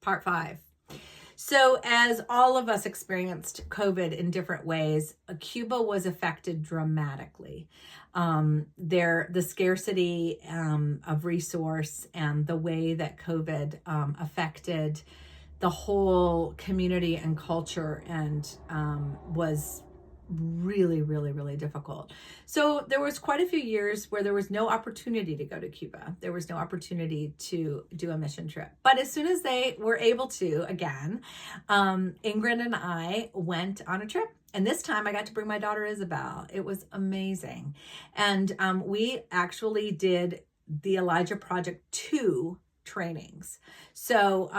part 5. So as all of us experienced COVID in different ways, Cuba was affected dramatically. The scarcity of resource and the way that COVID affected the whole community and culture and was really, really, really difficult. So there was quite a few years where there was no opportunity to go to Cuba. There was no opportunity to do a mission trip. But as soon as they were able to again, Ingrid and I went on a trip. And this time I got to bring my daughter Isabel. It was amazing. And we actually did the Elijah Project 2 trainings. So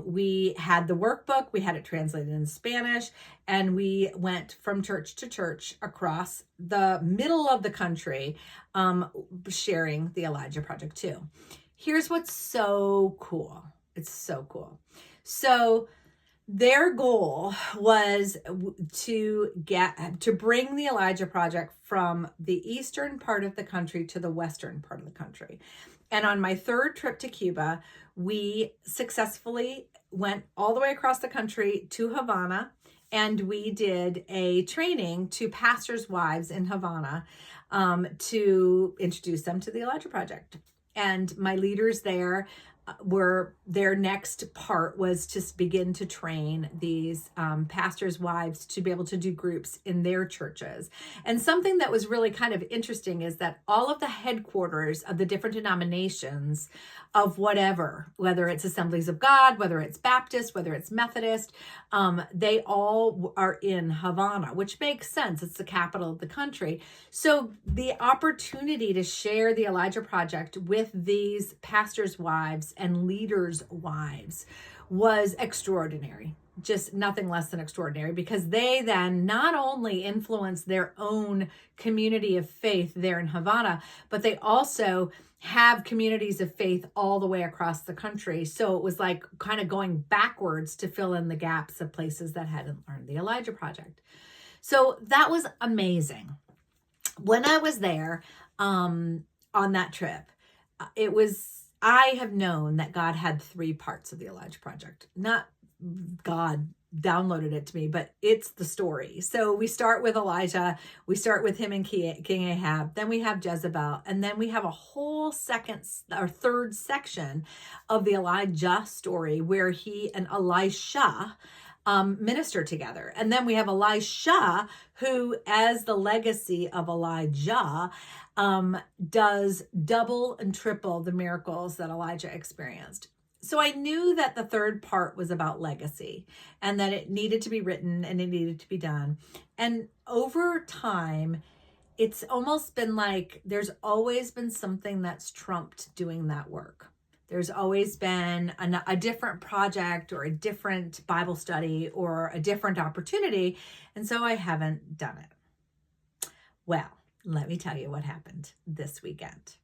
we had the workbook, we had it translated in Spanish, and we went from church to church across the middle of the country, sharing the Elijah Project 2. Here's what's so cool. It's so cool. So their goal was to bring the Elijah Project from the eastern part of the country to the western part of the country. And on my third trip to Cuba, we successfully went all the way across the country to Havana, and we did a training to pastors' wives in Havana to introduce them to the Elijah Project. And my leaders there their next part was to begin to train these pastors' wives to be able to do groups in their churches. And something that was really kind of interesting is that all of the headquarters of the different denominations of whether it's Assemblies of God, whether it's Baptist, whether it's Methodist, they all are in Havana, which makes sense. It's the capital of the country. So the opportunity to share the Elijah Project with these pastors' wives and leaders' wives was extraordinary. Just nothing less than extraordinary, because they then not only influence their own community of faith there in Havana, but they also have communities of faith all the way across the country. So it was like kind of going backwards to fill in the gaps of places that hadn't learned the Elijah Project. So that was amazing. When I was there on that trip, I have known that God had 3 parts of the Elijah Project. Not God downloaded it to me, but it's the story. So we start with Elijah, we start with him and King Ahab, then we have Jezebel, and then we have a whole third section of the Elijah story where he and Elisha minister together. And then we have Elisha, who, as the legacy of Elijah, does double and triple the miracles that Elijah experienced. So I knew that the third part was about legacy and that it needed to be written and it needed to be done. And over time, it's almost been like there's always been something that's trumped doing that work. There's always been a different project or a different Bible study or a different opportunity. And so I haven't done it. Well, let me tell you what happened this weekend.